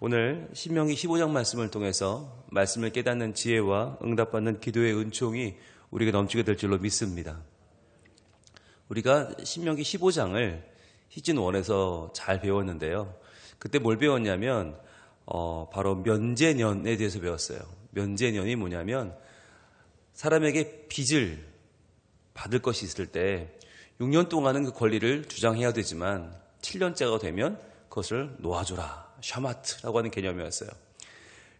오늘 신명기 15장 말씀을 통해서 말씀을 깨닫는 지혜와 응답받는 기도의 은총이 우리가 넘치게 될 줄로 믿습니다. 우리가 신명기 15장을 시즌 1에서 잘 배웠는데요. 그때 뭘 배웠냐면 바로 면제년에 대해서 배웠어요. 면제년이 뭐냐면 사람에게 빚을 받을 것이 있을 때 6년 동안은 그 권리를 주장해야 되지만 7년째가 되면 그것을 놓아줘라. 샤마트라고 하는 개념이었어요.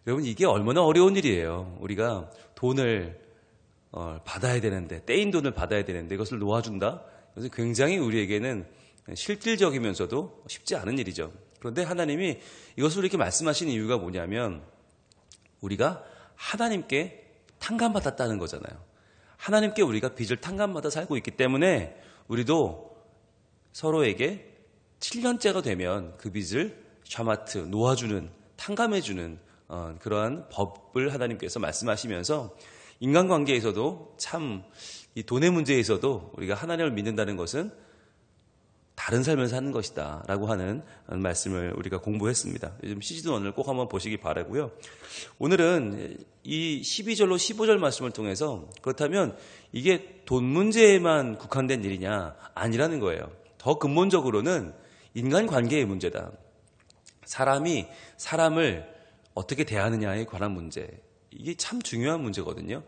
여러분, 이게 얼마나 어려운 일이에요. 우리가 돈을 받아야 되는데, 떼인 돈을 받아야 되는데 이것을 놓아준다? 그래서 굉장히 우리에게는 실질적이면서도 쉽지 않은 일이죠. 그런데 하나님이 이것을 이렇게 말씀하신 이유가 뭐냐면 우리가 하나님께 탕감받았다는 거잖아요. 하나님께 우리가 빚을 탕감받아 살고 있기 때문에 우리도 서로에게 7년째가 되면 그 빚을 샤마트, 놓아주는, 탕감해주는 그러한 법을 하나님께서 말씀하시면서 인간관계에서도 참 이 돈의 문제에서도 우리가 하나님을 믿는다는 것은 다른 삶을 사는 것이다 라고 하는 말씀을 우리가 공부했습니다. 요즘 시즌1을 꼭 한번 보시기 바라고요. 오늘은 이 12절로 15절 말씀을 통해서 그렇다면 이게 돈 문제에만 국한된 일이냐? 아니라는 거예요. 더 근본적으로는 인간관계의 문제다. 사람이 사람을 어떻게 대하느냐에 관한 문제. 이게 참 중요한 문제거든요.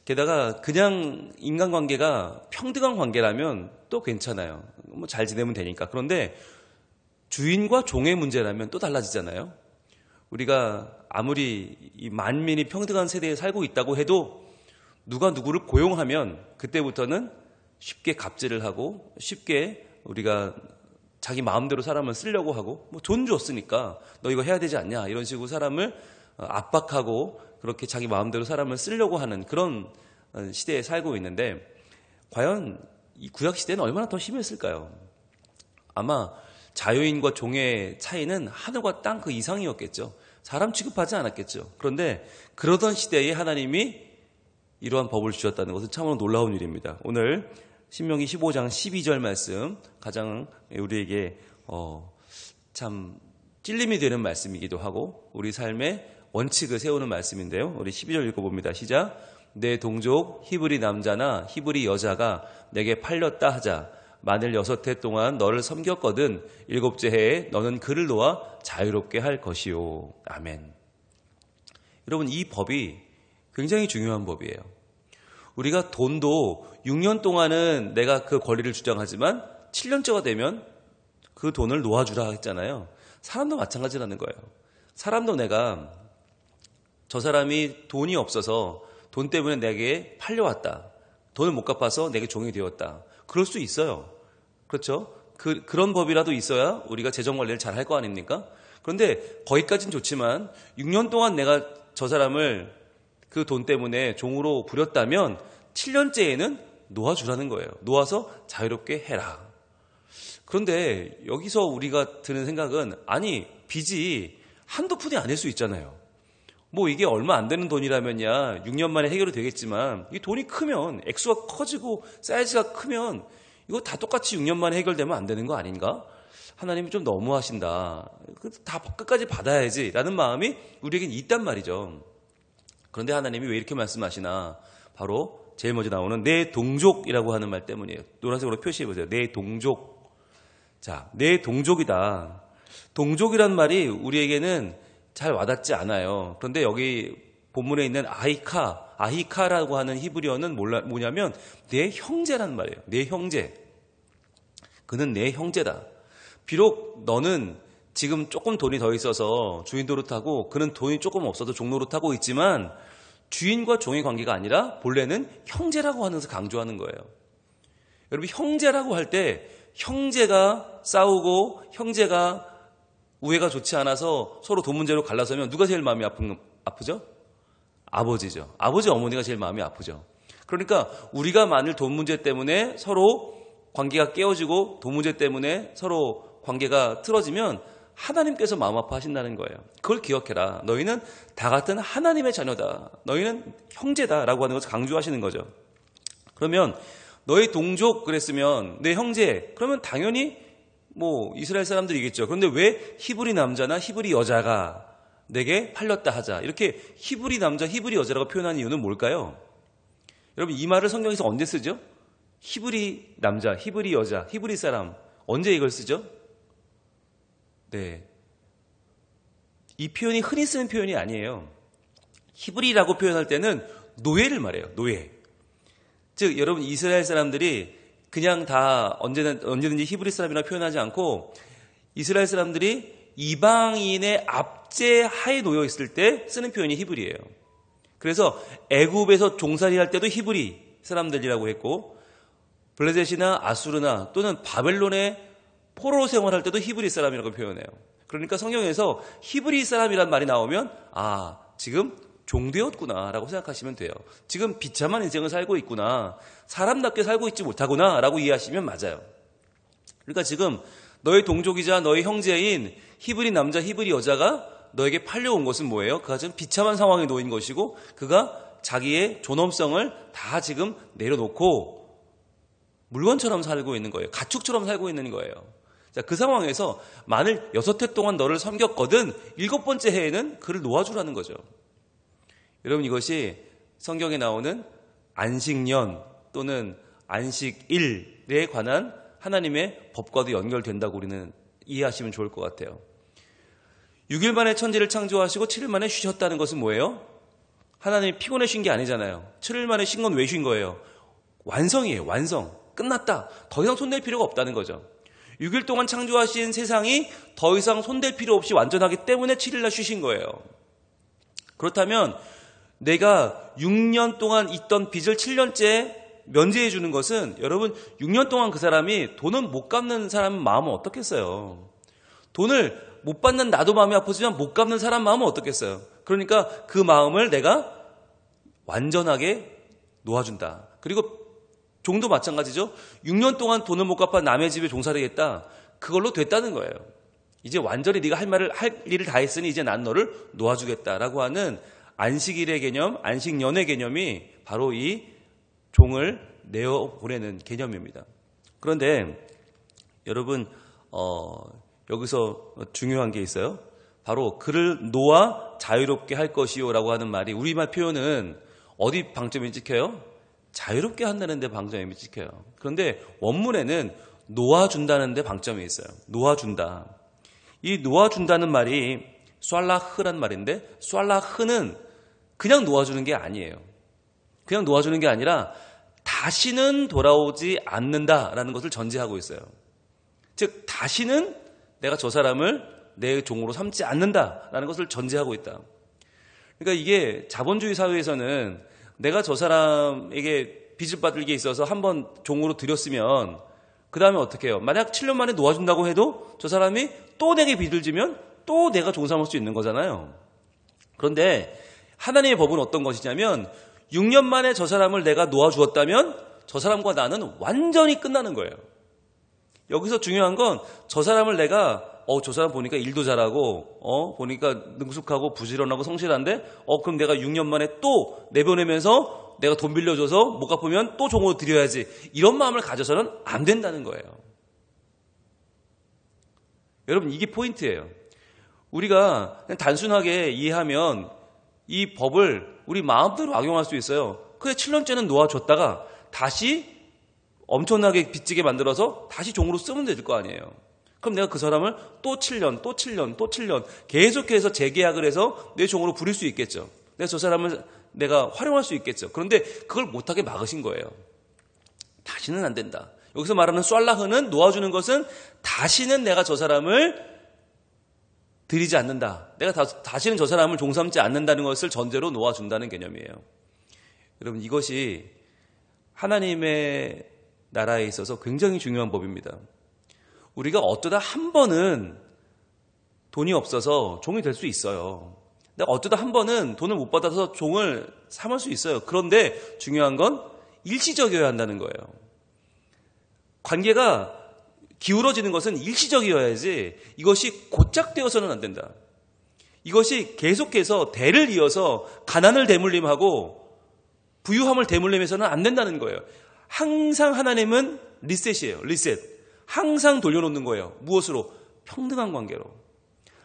게다가 그냥 인간관계가 평등한 관계라면 또 괜찮아요. 뭐 잘 지내면 되니까. 그런데 주인과 종의 문제라면 또 달라지잖아요. 우리가 아무리 이 만민이 평등한 세대에 살고 있다고 해도 누가 누구를 고용하면 그때부터는 쉽게 갑질을 하고 쉽게 우리가 자기 마음대로 사람을 쓰려고 하고 뭐 돈 줬으니까 너 이거 해야 되지 않냐 이런 식으로 사람을 압박하고 그렇게 자기 마음대로 사람을 쓰려고 하는 그런 시대에 살고 있는데 과연 이 구약 시대는 얼마나 더 심했을까요? 아마 자유인과 종의 차이는 하늘과 땅 그 이상이었겠죠. 사람 취급하지 않았겠죠. 그런데 그러던 시대에 하나님이 이러한 법을 주셨다는 것은 참으로 놀라운 일입니다. 오늘 신명기 15장 12절 말씀 가장 우리에게 참 찔림이 되는 말씀이기도 하고 우리 삶의 원칙을 세우는 말씀인데요. 우리 12절 읽어봅니다. 시작. 내 동족 히브리 남자나 히브리 여자가 내게 팔렸다 하자. 만일 6해 동안 너를 섬겼거든 7째 해에 너는 그를 놓아 자유롭게 할 것이요. 아멘. 여러분, 이 법이 굉장히 중요한 법이에요. 우리가 돈도 6년 동안은 내가 그 권리를 주장하지만 7년째가 되면 그 돈을 놓아주라 했잖아요. 사람도 마찬가지라는 거예요. 사람도 내가 저 사람이 돈이 없어서 돈 때문에 내게 팔려왔다. 돈을 못 갚아서 내게 종이 되었다. 그럴 수 있어요. 그렇죠? 그런 법이라도 있어야 우리가 재정관리를 잘 할 거 아닙니까? 그런데 거기까지는 좋지만 6년 동안 내가 저 사람을 그 돈 때문에 종으로 부렸다면 7년째에는 놓아주라는 거예요. 놓아서 자유롭게 해라. 그런데 여기서 우리가 드는 생각은 아니 빚이 한두 푼이 아닐 수 있잖아요. 뭐 이게 얼마 안 되는 돈이라면야 6년 만에 해결이 되겠지만 이 돈이 크면 액수가 커지고 사이즈가 크면 이거 다 똑같이 6년 만에 해결되면 안 되는 거 아닌가? 하나님이 좀 너무하신다. 다 끝까지 받아야지 라는 마음이 우리에겐 있단 말이죠. 그런데 하나님이 왜 이렇게 말씀하시나? 바로 제일 먼저 나오는 내 동족이라고 하는 말 때문이에요. 노란색으로 표시해보세요. 내 동족. 자, 내 동족이다. 동족이란 말이 우리에게는 잘 와닿지 않아요. 그런데 여기 본문에 있는 아히카라고 하는 히브리어는 뭐냐면 내 형제란 말이에요. 내 형제. 그는 내 형제다. 비록 너는 지금 조금 돈이 더 있어서 주인 노릇하고 그는 돈이 조금 없어도 종 노릇하고 있지만 주인과 종의 관계가 아니라 본래는 형제라고 하면서 강조하는 거예요. 여러분, 형제라고 할 때 형제가 싸우고 형제가 우애가 좋지 않아서 서로 돈 문제로 갈라서면 누가 제일 마음이 아프죠? 아버지죠. 아버지 어머니가 제일 마음이 아프죠. 그러니까 우리가 만일 돈 문제 때문에 서로 관계가 깨어지고 돈 문제 때문에 서로 관계가 틀어지면 하나님께서 마음 아파하신다는 거예요. 그걸 기억해라. 너희는 다 같은 하나님의 자녀다. 너희는 형제다라고 하는 것을 강조하시는 거죠. 그러면 너희 동족 그랬으면 내 형제 그러면 당연히 뭐 이스라엘 사람들이겠죠. 그런데 왜 히브리 남자나 히브리 여자가 내게 팔렸다 하자. 이렇게 히브리 남자, 히브리 여자라고 표현한 이유는 뭘까요? 여러분 이 말을 성경에서 언제 쓰죠? 히브리 남자, 히브리 여자, 히브리 사람. 언제 이걸 쓰죠? 네. 이 표현이 흔히 쓰는 표현이 아니에요. 히브리라고 표현할 때는 노예를 말해요. 노예. 즉 여러분 이스라엘 사람들이 그냥 다 언제든지 히브리 사람이라 표현하지 않고 이스라엘 사람들이 이방인의 압제 하에 놓여 있을 때 쓰는 표현이 히브리예요. 그래서 애굽에서 종살이 할 때도 히브리 사람들이라고 했고 블레셋이나 아수르나 또는 바벨론의 포로 생활할 때도 히브리 사람이라고 표현해요. 그러니까 성경에서 히브리 사람이란 말이 나오면 지금 종되었구나 라고 생각하시면 돼요. 지금 비참한 인생을 살고 있구나. 사람답게 살고 있지 못하구나 라고 이해하시면 맞아요. 그러니까 지금 너의 동족이자 너의 형제인 히브리 남자, 히브리 여자가 너에게 팔려온 것은 뭐예요? 그가 지금 비참한 상황에 놓인 것이고 그가 자기의 존엄성을 다 지금 내려놓고 물건처럼 살고 있는 거예요. 가축처럼 살고 있는 거예요. 자, 그 상황에서 만일 6해 동안 너를 섬겼거든 7번째 해에는 그를 놓아주라는 거죠. 여러분 이것이 성경에 나오는 안식년 또는 안식일에 관한 하나님의 법과도 연결된다고 우리는 이해하시면 좋을 것 같아요. 6일 만에 천지를 창조하시고 7일 만에 쉬셨다는 것은 뭐예요? 하나님이 피곤해 쉰 게 아니잖아요. 7일 만에 쉰 건 왜 쉰 거예요? 완성이에요. 완성. 끝났다. 더 이상 손댈 필요가 없다는 거죠. 6일 동안 창조하신 세상이 더 이상 손댈 필요 없이 완전하기 때문에 7일 날 쉬신 거예요. 그렇다면 내가 6년 동안 있던 빚을 7년째 면제해 주는 것은 여러분 6년 동안 그 사람이 돈은 못 갚는 사람 마음은 어떻겠어요? 돈을 못 받는 나도 마음이 아프지만 못 갚는 사람 마음은 어떻겠어요? 그러니까 그 마음을 내가 완전하게 놓아준다. 그리고 종도 마찬가지죠. 6년 동안 돈을 못 갚아 남의 집에 종살이했다. 그걸로 됐다는 거예요. 이제 완전히 네가 할 일을 다 했으니 이제 난 너를 놓아주겠다라고 하는 안식일의 개념, 안식년의 개념이 바로 이 종을 내어보내는 개념입니다. 그런데 여러분 여기서 중요한 게 있어요. 바로 그를 놓아 자유롭게 할 것이요라고 하는 말이 우리말 표현은 어디 방점이 찍혀요? 자유롭게 한다는 데 방점이 찍혀요. 그런데 원문에는 놓아준다는 데 방점이 있어요. 놓아준다. 이 놓아준다는 말이 쏴라흐란 말인데 쏴라흐는 그냥 놓아주는 게 아니에요. 그냥 놓아주는 게 아니라 다시는 돌아오지 않는다라는 것을 전제하고 있어요. 즉 다시는 내가 저 사람을 내 종으로 삼지 않는다라는 것을 전제하고 있다. 그러니까 이게 자본주의 사회에서는 내가 저 사람에게 빚을 받을 게 있어서 한번 종으로 들였으면 그 다음에 어떻게 해요? 만약 7년 만에 놓아준다고 해도 저 사람이 또 내게 빚을 지면 또 내가 종 삼을 수 있는 거잖아요. 그런데 하나님의 법은 어떤 것이냐면 6년 만에 저 사람을 내가 놓아주었다면 저 사람과 나는 완전히 끝나는 거예요. 여기서 중요한 건 저 사람을 내가 저 사람 보니까 일도 잘하고 보니까 능숙하고 부지런하고 성실한데 그럼 내가 6년 만에 또 내보내면서 내가 돈 빌려줘서 못 갚으면 또 종으로 드려야지 이런 마음을 가져서는 안 된다는 거예요. 여러분 이게 포인트예요. 우리가 그냥 단순하게 이해하면 이 법을 우리 마음대로 악용할 수 있어요. 그래 7년째는 놓아줬다가 다시 엄청나게 빚지게 만들어서 다시 종으로 쓰면 될 거 아니에요. 그럼 내가 그 사람을 또 7년, 또 7년, 또 7년 계속해서 재계약을 해서 내 종으로 부릴 수 있겠죠. 내가 저 사람을 내가 활용할 수 있겠죠. 그런데 그걸 못하게 막으신 거예요. 다시는 안 된다. 여기서 말하는 쏴라흐는 놓아주는 것은 다시는 내가 저 사람을 들이지 않는다. 내가 다시는 저 사람을 종삼지 않는다는 것을 전제로 놓아준다는 개념이에요. 여러분 이것이 하나님의 나라에 있어서 굉장히 중요한 법입니다. 우리가 어쩌다 한 번은 돈이 없어서 종이 될 수 있어요. 근데 어쩌다 한 번은 돈을 못 받아서 종을 삼을 수 있어요. 그런데 중요한 건 일시적이어야 한다는 거예요. 관계가 기울어지는 것은 일시적이어야지 이것이 고착되어서는 안 된다. 이것이 계속해서 대를 이어서 가난을 대물림하고 부유함을 대물림해서는 안 된다는 거예요. 항상 하나님은 리셋이에요. 리셋. 항상 돌려놓는 거예요. 무엇으로? 평등한 관계로.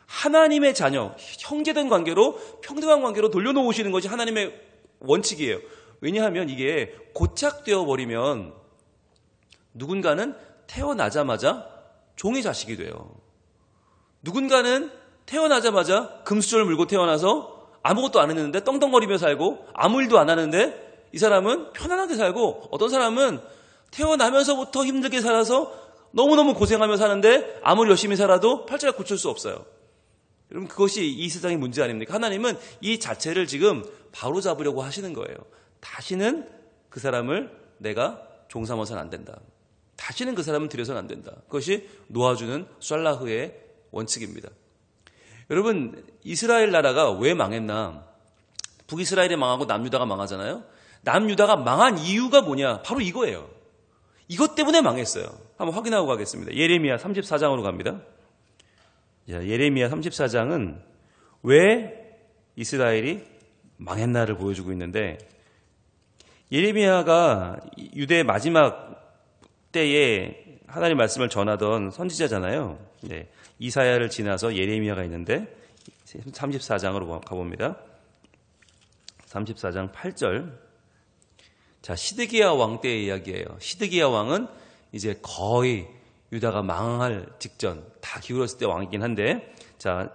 하나님의 자녀, 형제된 관계로, 평등한 관계로 돌려놓으시는 것이 하나님의 원칙이에요. 왜냐하면 이게 고착되어 버리면 누군가는 태어나자마자 종의 자식이 돼요. 누군가는 태어나자마자 금수저를 물고 태어나서 아무것도 안 했는데 떵떵거리며 살고 아무 일도 안 하는데 이 사람은 편안하게 살고, 어떤 사람은 태어나면서부터 힘들게 살아서 너무너무 고생하며 사는데 아무리 열심히 살아도 팔자가 고칠 수 없어요. 여러분, 그것이 이 세상의 문제 아닙니까? 하나님은 이 자체를 지금 바로잡으려고 하시는 거예요. 다시는 그 사람을 내가 종삼아서는 안 된다. 다시는 그 사람은 들여서는 안 된다. 그것이 놓아주는 샬라흐의 원칙입니다. 여러분, 이스라엘 나라가 왜 망했나? 북이스라엘이 망하고 남유다가 망하잖아요. 남유다가 망한 이유가 뭐냐? 바로 이거예요. 이것 때문에 망했어요. 한번 확인하고 가겠습니다. 예레미야 34장으로 갑니다. 예레미야 34장은 왜 이스라엘이 망했나를 보여주고 있는데, 예레미야가 유대의 마지막 때에 하나님의 말씀을 전하던 선지자잖아요. 네, 이사야를 지나서 예레미야가 있는데 34장으로 가봅니다. 34장 8절. 자, 시드기야 왕 때의 이야기예요. 시드기야 왕은 이제 거의 유다가 망할 직전, 다 기울었을 때 왕이긴 한데, 자,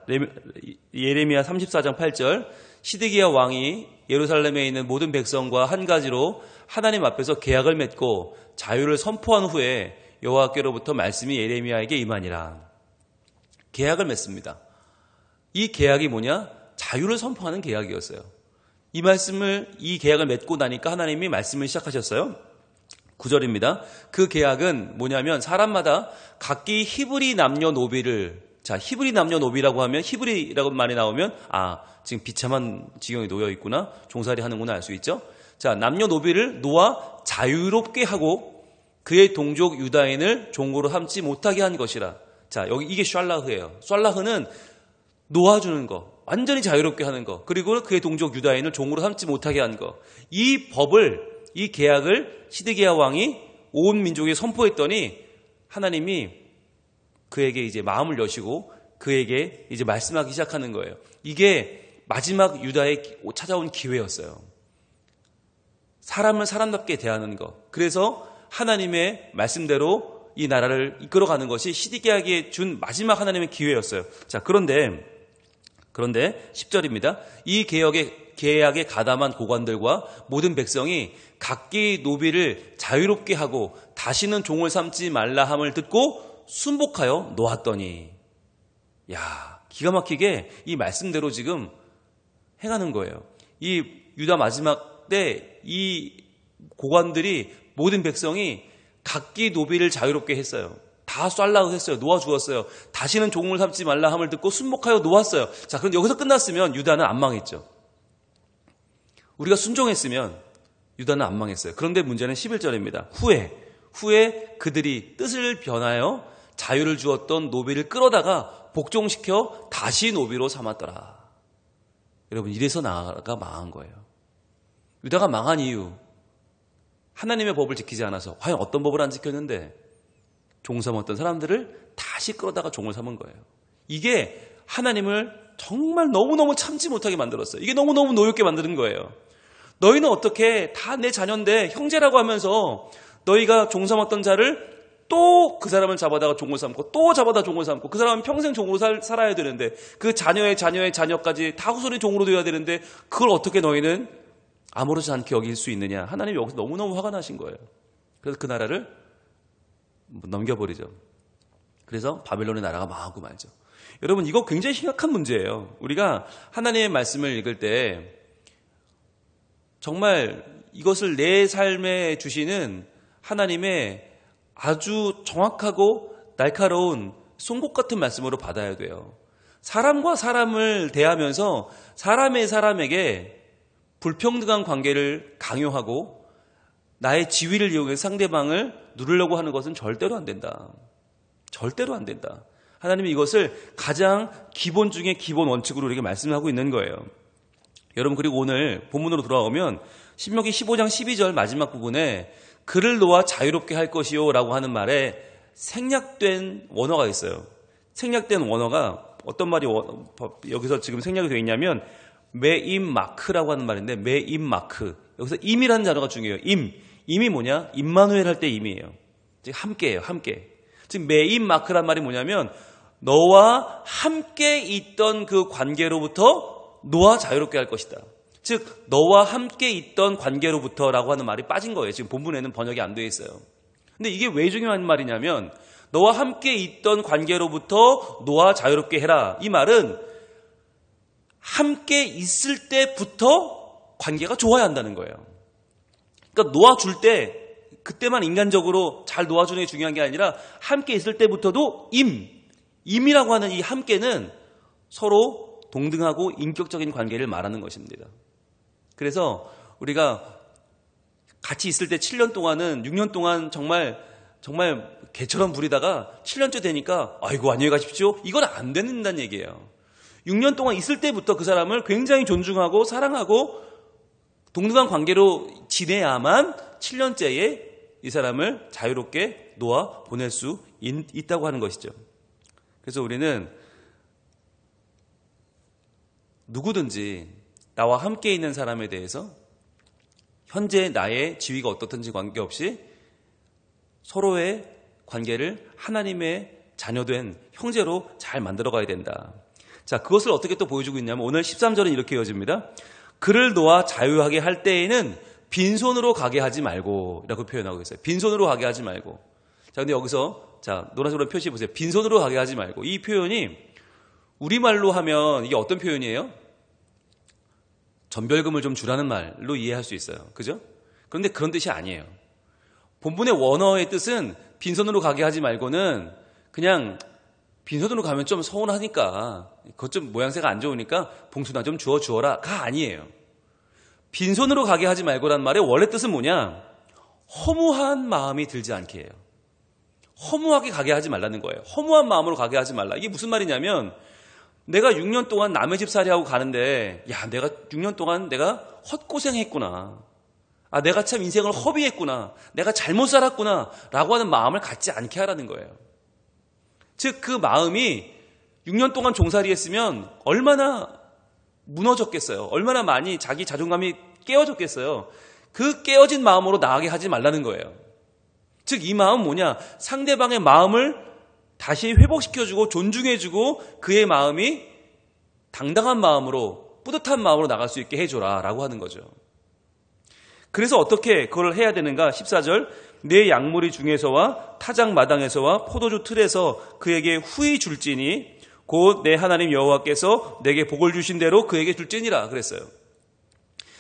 예레미야 34장 8절. 시드기야 왕이 예루살렘에 있는 모든 백성과 한 가지로 하나님 앞에서 계약을 맺고 자유를 선포한 후에 여호와께로부터 말씀이 예레미야에게 임하니라. 계약을 맺습니다. 이 계약이 뭐냐? 자유를 선포하는 계약이었어요. 이 계약을 맺고 나니까 하나님이 말씀을 시작하셨어요. 9절입니다. 그 계약은 뭐냐면 사람마다 각기 히브리 남녀노비를, 자, 히브리 남녀노비라고 하면, 히브리라고 말이 나오면 지금 비참한 지경에 놓여 있구나, 종살이 하는구나 알 수 있죠. 자, 남녀노비를 놓아 자유롭게 하고 그의 동족 유다인을 종으로 삼지 못하게 한 것이라. 자, 여기 이게 샬라흐예요. 샬라흐는 놓아주는 거, 완전히 자유롭게 하는 거, 그리고 그의 동족 유다인을 종으로 삼지 못하게 한 거. 이 법을, 이 계약을 시드기야 왕이 온 민족에 선포했더니 하나님이 그에게 이제 마음을 여시고 그에게 이제 말씀하기 시작하는 거예요. 이게 마지막 유다에 찾아온 기회였어요. 사람을 사람답게 대하는 것. 그래서 하나님의 말씀대로 이 나라를 이끌어가는 것이 시드기야에게 준 마지막 하나님의 기회였어요. 자, 그런데 10절입니다. 이 계약에 가담한 고관들과 모든 백성이 각기 노비를 자유롭게 하고 다시는 종을 삼지 말라 함을 듣고 순복하여 놓았더니, 야, 기가 막히게 이 말씀대로 지금 행하는 거예요. 이 유다 마지막 때 이 고관들이, 모든 백성이 각기 노비를 자유롭게 했어요. 다 쏠라고 했어요. 놓아주었어요. 다시는 종을 삼지 말라 함을 듣고 순복하여 놓았어요. 자, 그럼 여기서 끝났으면 유다는 안 망했죠. 우리가 순종했으면 유다는 안 망했어요. 그런데 문제는 11절입니다. 후에 그들이 뜻을 변하여 자유를 주었던 노비를 끌어다가 복종시켜 다시 노비로 삼았더라. 여러분, 이래서 나라가 망한 거예요. 유다가 망한 이유, 하나님의 법을 지키지 않아서. 과연 어떤 법을 안 지켰는데? 종 삼았던 사람들을 다시 끌어다가 종을 삼은 거예요. 이게 하나님을 정말 너무너무 참지 못하게 만들었어요. 이게 너무너무 노엽게 만드는 거예요. 너희는 어떻게, 다 내 자녀인데 형제라고 하면서 너희가 종 삼았던 자를 또 그 사람을 잡아다가 종을 삼고 또 잡아다 종을 삼고, 그 사람은 평생 종으로 살아야 되는데 그 자녀의 자녀의 자녀까지 다 후손이 종으로 되어야 되는데 그걸 어떻게 너희는 아무렇지 않게 여길 수 있느냐. 하나님이 여기서 너무너무 화가 나신 거예요. 그래서 그 나라를 넘겨버리죠. 그래서 바벨론의 나라가 망하고 말죠. 여러분, 이거 굉장히 심각한 문제예요. 우리가 하나님의 말씀을 읽을 때 정말 이것을 내 삶에 주시는 하나님의 아주 정확하고 날카로운 송곳 같은 말씀으로 받아야 돼요. 사람과 사람을 대하면서 사람에게 불평등한 관계를 강요하고 나의 지위를 이용해서 상대방을 누르려고 하는 것은 절대로 안 된다. 절대로 안 된다. 하나님이 이것을 가장 기본 중에 기본 원칙으로 우리에게 말씀하고 있는 거예요. 여러분, 그리고 오늘 본문으로 돌아오면 신명기 15장 12절 마지막 부분에 그를 놓아 자유롭게 할 것이요 라고 하는 말에 생략된 원어가 있어요. 생략된 원어가 어떤 말이 여기서 지금 생략이 되어 있냐면 메임마크라고 하는 말인데, 메임마크. 여기서 임이라는 단어가 중요해요. 임이 뭐냐? 임마누엘 할 때 임이에요. 즉 함께예요. 함께. 즉 메임마크란 말이 뭐냐면 너와 함께 있던 그 관계로부터 너와 자유롭게 할 것이다. 즉 너와 함께 있던 관계로부터라고 하는 말이 빠진 거예요. 지금 본문에는 번역이 안 되어 있어요. 근데 이게 왜 중요한 말이냐면 너와 함께 있던 관계로부터 너와 자유롭게 해라. 이 말은 함께 있을 때부터 관계가 좋아야 한다는 거예요. 그러니까 놓아줄 때 그때만 인간적으로 잘 놓아주는 게 중요한 게 아니라 함께 있을 때부터도 임이라고 하는 이 함께는 서로 동등하고 인격적인 관계를 말하는 것입니다. 그래서 우리가 같이 있을 때 7년 동안은 6년 동안 정말 개처럼 부리다가 7년째 되니까 아이고 안녕히 가십시오. 이건 안 된다는 얘기예요. 6년 동안 있을 때부터 그 사람을 굉장히 존중하고 사랑하고 동등한 관계로 지내야만 7년째에 이 사람을 자유롭게 놓아 보낼 수 있다고 하는 것이죠. 그래서 우리는 누구든지 나와 함께 있는 사람에 대해서 현재 나의 지위가 어떻든지 관계없이 서로의 관계를 하나님의 자녀된 형제로 잘 만들어가야 된다. 자, 그것을 어떻게 또 보여주고 있냐면 오늘 13절은 이렇게 이어집니다. 그를 놓아 자유하게 할 때에는 빈손으로 가게 하지 말고 라고 표현하고 있어요. 빈손으로 가게 하지 말고. 자, 근데 여기서 자 노란색으로 표시해 보세요. 빈손으로 가게 하지 말고. 이 표현이 우리말로 하면 이게 어떤 표현이에요? 전별금을 좀 주라는 말로 이해할 수 있어요. 그죠? 그런데 그런 뜻이 아니에요. 본문의 원어의 뜻은 빈손으로 가게 하지 말고는 그냥 빈손으로 가면 좀 서운하니까 그것 좀 모양새가 안 좋으니까 봉투나 좀 주어라가 아니에요. 빈손으로 가게 하지 말고란 말의 원래 뜻은 뭐냐? 허무한 마음이 들지 않게 해요. 허무하게 가게 하지 말라는 거예요. 허무한 마음으로 가게 하지 말라. 이게 무슨 말이냐면 내가 6년 동안 남의 집 살이하고 가는데 야 내가 6년 동안 내가 헛고생했구나. 아 내가 참 인생을 허비했구나. 내가 잘못 살았구나 라고 하는 마음을 갖지 않게 하라는 거예요. 즉 그 마음이 6년 동안 종살이 했으면 얼마나 무너졌겠어요. 얼마나 많이 자기 자존감이 깨어졌겠어요. 그 깨어진 마음으로 나가게 하지 말라는 거예요. 즉 이 마음은 뭐냐? 상대방의 마음을 다시 회복시켜주고 존중해주고 그의 마음이 당당한 마음으로 뿌듯한 마음으로 나갈 수 있게 해줘라 라고 하는 거죠. 그래서 어떻게 그걸 해야 되는가? 14절 내 양무리 중에서와 타작 마당에서와 포도주 틀에서 그에게 후히 줄지니 곧 내 하나님 여호와께서 내게 복을 주신 대로 그에게 줄지니라 그랬어요.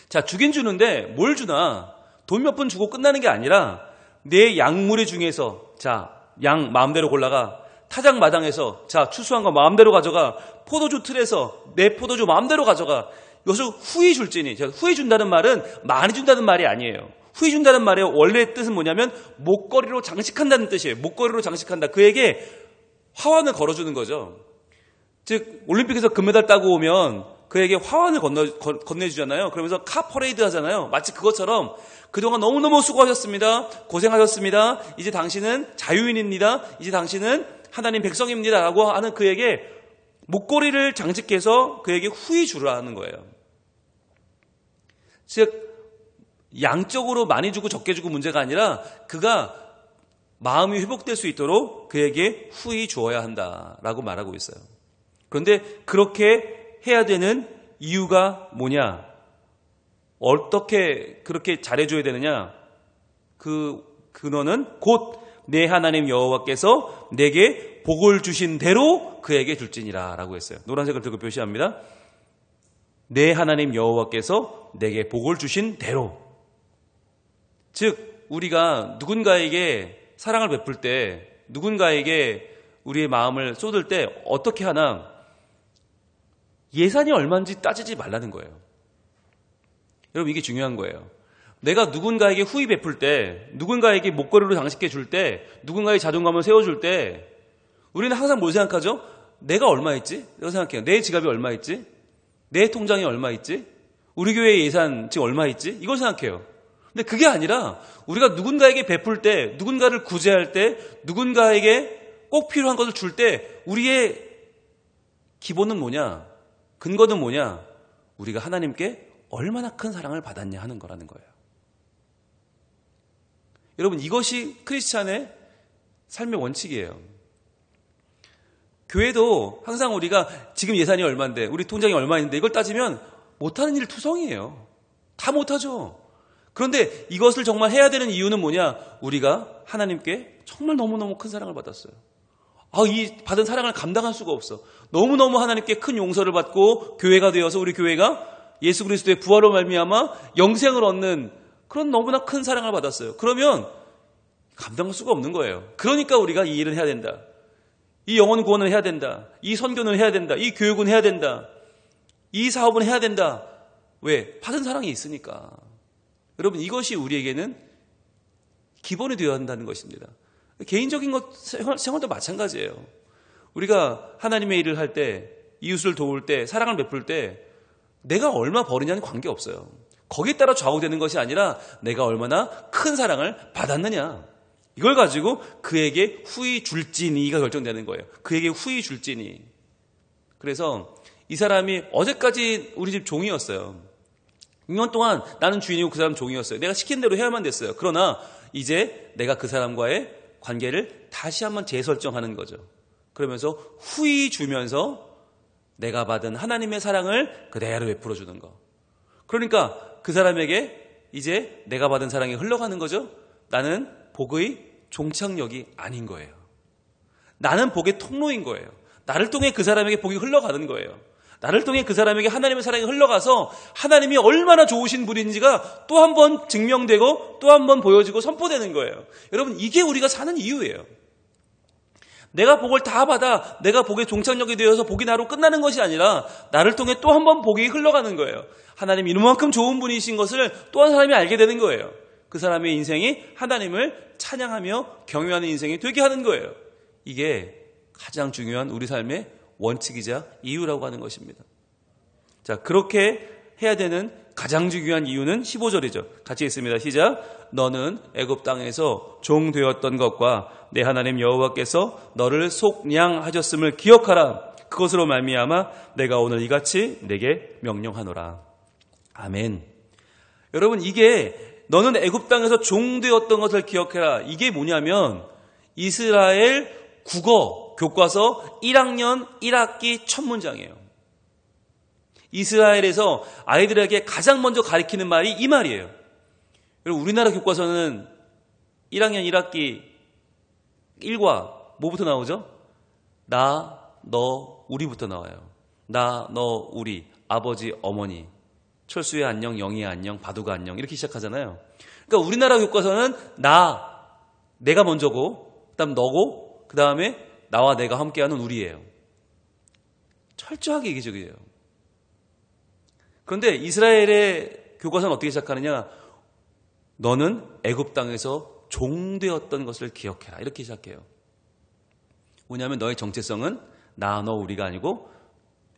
자 주긴 주는데 뭘 주나? 돈 몇 푼 주고 끝나는 게 아니라 내 양무리 중에서 자 양 마음대로 골라가 타작 마당에서 자 추수한 거 마음대로 가져가 포도주 틀에서 내 포도주 마음대로 가져가 여기서 후히 줄지니 후히 준다는 말은 많이 준다는 말이 아니에요. 후히 준다는 말의 원래 뜻은 뭐냐면 목걸이로 장식한다는 뜻이에요. 목걸이로 장식한다. 그에게 화환을 걸어주는 거죠. 즉 올림픽에서 금메달 따고 오면 그에게 화환을 건네주잖아요. 그러면서 카 퍼레이드 하잖아요. 마치 그것처럼 그동안 너무너무 수고하셨습니다. 고생하셨습니다. 이제 당신은 자유인입니다. 이제 당신은 하나님 백성입니다. 라고 하는 그에게 목걸이를 장식해서 그에게 후히 주라는 거예요. 즉 양적으로 많이 주고 적게 주고 문제가 아니라 그가 마음이 회복될 수 있도록 그에게 후히 주어야 한다라고 말하고 있어요. 그런데 그렇게 해야 되는 이유가 뭐냐? 어떻게 그렇게 잘해줘야 되느냐? 그 근원은 곧 내 하나님 여호와께서 내게 복을 주신 대로 그에게 줄지니라 라고 했어요. 노란색을 들고 표시합니다. 내 하나님 여호와께서 내게 복을 주신 대로. 즉 우리가 누군가에게 사랑을 베풀 때 누군가에게 우리의 마음을 쏟을 때 어떻게 하나? 예산이 얼마인지 따지지 말라는 거예요. 여러분 이게 중요한 거예요. 내가 누군가에게 후히 베풀 때 누군가에게 목걸이로 장식해 줄 때 누군가의 자존감을 세워줄 때 우리는 항상 뭘 생각하죠? 내가 얼마 있지? 이거 생각해요. 내 지갑이 얼마 있지? 내 통장이 얼마 있지? 우리 교회의 예산 지금 얼마 있지? 이걸 생각해요. 근데 그게 아니라 우리가 누군가에게 베풀 때, 누군가를 구제할 때, 누군가에게 꼭 필요한 것을 줄 때 우리의 기본은 뭐냐? 근거는 뭐냐? 우리가 하나님께 얼마나 큰 사랑을 받았냐 하는 거라는 거예요. 여러분, 이것이 크리스찬의 삶의 원칙이에요. 교회도 항상 우리가 지금 예산이 얼마인데, 우리 통장이 얼마인데 이걸 따지면 못하는 일 투성이에요. 다 못하죠. 그런데 이것을 정말 해야 되는 이유는 뭐냐? 우리가 하나님께 정말 너무너무 큰 사랑을 받았어요. 이 받은 사랑을 감당할 수가 없어. 너무너무 하나님께 큰 용서를 받고 교회가 되어서 우리 교회가 예수 그리스도의 부활로 말미암아 영생을 얻는 그런 너무나 큰 사랑을 받았어요. 그러면 감당할 수가 없는 거예요. 그러니까 우리가 이 일을 해야 된다. 이 영혼 구원을 해야 된다. 이 선교는 해야 된다. 이 교육은 해야 된다. 이 사업은 해야 된다. 왜? 받은 사랑이 있으니까. 여러분, 이것이 우리에게는 기본이 되어야 한다는 것입니다. 개인적인 생활도 마찬가지예요. 우리가 하나님의 일을 할 때, 이웃을 도울 때, 사랑을 베풀 때 내가 얼마 버리냐는 관계없어요. 거기에 따라 좌우되는 것이 아니라 내가 얼마나 큰 사랑을 받았느냐. 이걸 가지고 그에게 후히 줄지니가 결정되는 거예요. 그에게 후히 줄지니. 그래서 이 사람이 어제까지 우리 집 종이었어요. 6년 동안 나는 주인이고 그 사람 종이었어요. 내가 시킨 대로 해야만 됐어요. 그러나 이제 내가 그 사람과의 관계를 다시 한번 재설정하는 거죠. 그러면서 후히 주면서 내가 받은 하나님의 사랑을 그대로 베풀어 주는 거. 그러니까 그 사람에게 이제 내가 받은 사랑이 흘러가는 거죠. 나는 복의 종착역이 아닌 거예요. 나는 복의 통로인 거예요. 나를 통해 그 사람에게 복이 흘러가는 거예요. 나를 통해 그 사람에게 하나님의 사랑이 흘러가서 하나님이 얼마나 좋으신 분인지가 또 한 번 증명되고 또 한 번 보여지고 선포되는 거예요. 여러분, 이게 우리가 사는 이유예요. 내가 복을 다 받아 내가 복의 종착역이 되어서 복이 나로 끝나는 것이 아니라 나를 통해 또 한 번 복이 흘러가는 거예요. 하나님이 이만큼 좋은 분이신 것을 또 한 사람이 알게 되는 거예요. 그 사람의 인생이 하나님을 찬양하며 경외하는 인생이 되게 하는 거예요. 이게 가장 중요한 우리 삶의 원칙이자 이유라고 하는 것입니다. 자, 그렇게 해야 되는 가장 중요한 이유는 15절이죠. 같이 읽습니다. 시작. 너는 애굽 땅에서 종 되었던 것과 내 하나님 여호와께서 너를 속량하셨음을 기억하라. 그것으로 말미암아 내가 오늘 이같이 내게 명령하노라. 아멘. 여러분, 이게 너는 애굽 땅에서 종 되었던 것을 기억해라. 이게 뭐냐면 이스라엘 국어 교과서 1학년 1학기 첫 문장이에요. 이스라엘에서 아이들에게 가장 먼저 가르치는 말이 이 말이에요. 여러분, 우리나라 교과서는 1학년 1학기 1과 뭐부터 나오죠? 나, 너, 우리부터 나와요. 나, 너, 우리, 아버지, 어머니, 철수의 안녕, 영희의 안녕, 바두가 안녕 이렇게 시작하잖아요. 그러니까 우리나라 교과서는 나, 내가 먼저고 그 다음 너고 그 다음에 나와 내가 함께하는 우리예요. 철저하게 이기적이에요. 그런데 이스라엘의 교과서는 어떻게 시작하느냐? 너는 애굽 땅에서 종되었던 것을 기억해라. 이렇게 시작해요. 뭐냐면 너의 정체성은 나, 너, 우리가 아니고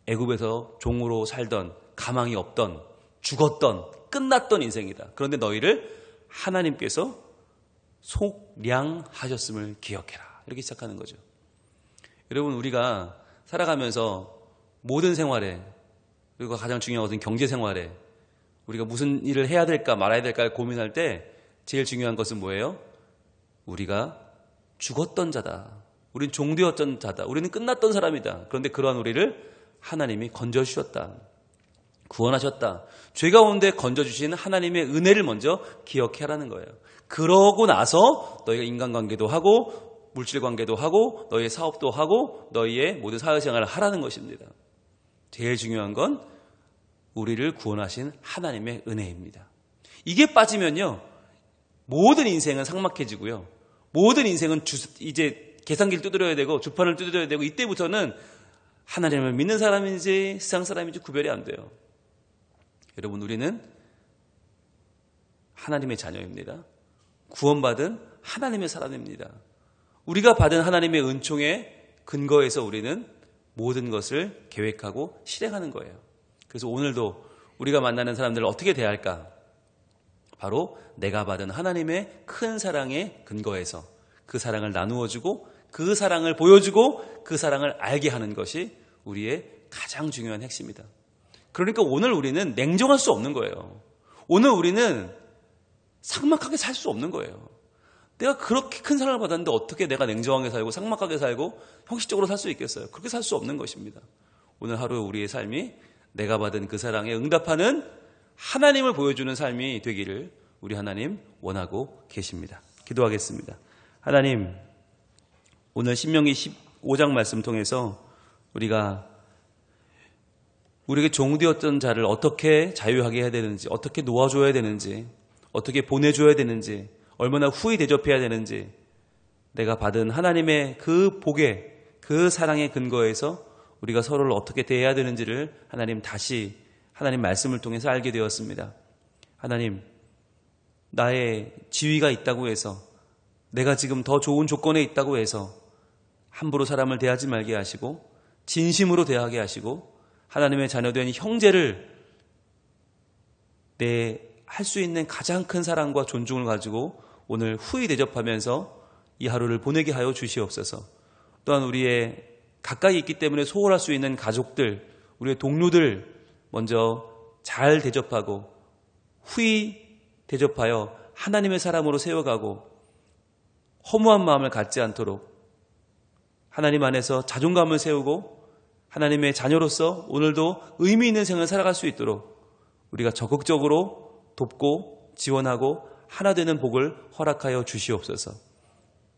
애굽에서 종으로 살던, 가망이 없던, 죽었던, 끝났던 인생이다. 그런데 너희를 하나님께서 속량하셨음을 기억해라. 이렇게 시작하는 거죠. 여러분, 우리가 살아가면서 모든 생활에, 그리고 가장 중요한 것은 경제 생활에 우리가 무슨 일을 해야 될까 말아야 될까 고민할 때 제일 중요한 것은 뭐예요? 우리가 죽었던 자다. 우린 종되었던 자다. 우리는 끝났던 사람이다. 그런데 그러한 우리를 하나님이 건져주셨다. 구원하셨다. 죄 가운데 건져주신 하나님의 은혜를 먼저 기억해라는 거예요. 그러고 나서 너희가 인간관계도 하고 물질관계도 하고 너희의 사업도 하고 너희의 모든 사회생활을 하라는 것입니다. 제일 중요한 건 우리를 구원하신 하나님의 은혜입니다. 이게 빠지면요, 모든 인생은 삭막해지고요. 모든 인생은 이제 계산기를 두드려야 되고 주판을 두드려야 되고 이때부터는 하나님을 믿는 사람인지 세상 사람인지 구별이 안 돼요. 여러분, 우리는 하나님의 자녀입니다. 구원받은 하나님의 사람입니다. 우리가 받은 하나님의 은총의 근거에서 우리는 모든 것을 계획하고 실행하는 거예요. 그래서 오늘도 우리가 만나는 사람들을 어떻게 대할까? 바로 내가 받은 하나님의 큰 사랑의 근거에서 그 사랑을 나누어주고 그 사랑을 보여주고 그 사랑을 알게 하는 것이 우리의 가장 중요한 핵심이다. 그러니까 오늘 우리는 냉정할 수 없는 거예요. 오늘 우리는 삭막하게 살 수 없는 거예요. 내가 그렇게 큰 사랑을 받았는데 어떻게 내가 냉정하게 살고 삭막하게 살고 형식적으로 살 수 있겠어요? 그렇게 살 수 없는 것입니다. 오늘 하루 우리의 삶이 내가 받은 그 사랑에 응답하는 하나님을 보여주는 삶이 되기를 우리 하나님 원하고 계십니다. 기도하겠습니다. 하나님, 오늘 신명기 15장 말씀 통해서 우리에게 종되었던 자를 어떻게 자유하게 해야 되는지, 어떻게 놓아줘야 되는지, 어떻게 보내줘야 되는지, 얼마나 후히 대접해야 되는지, 내가 받은 하나님의 그 복의, 그 사랑의 근거에서 우리가 서로를 어떻게 대해야 되는지를 하나님 다시 하나님 말씀을 통해서 알게 되었습니다. 하나님, 나의 지위가 있다고 해서, 내가 지금 더 좋은 조건에 있다고 해서 함부로 사람을 대하지 말게 하시고 진심으로 대하게 하시고 하나님의 자녀된 형제를 내 할 수 있는 가장 큰 사랑과 존중을 가지고 오늘 후히 대접하면서 이 하루를 보내게 하여 주시옵소서. 또한 우리의 가까이 있기 때문에 소홀할 수 있는 가족들, 우리의 동료들 먼저 잘 대접하고 후히 대접하여 하나님의 사람으로 세워가고 허무한 마음을 갖지 않도록 하나님 안에서 자존감을 세우고 하나님의 자녀로서 오늘도 의미 있는 생을 살아갈 수 있도록 우리가 적극적으로 돕고 지원하고 하나 되는 복을 허락하여 주시옵소서.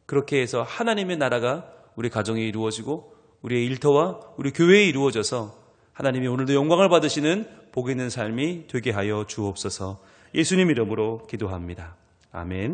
그렇게 해서 하나님의 나라가 우리 가정에 이루어지고 우리의 일터와 우리 교회에 이루어져서 하나님이 오늘도 영광을 받으시는 복 있는 삶이 되게 하여 주옵소서. 예수님 이름으로 기도합니다. 아멘.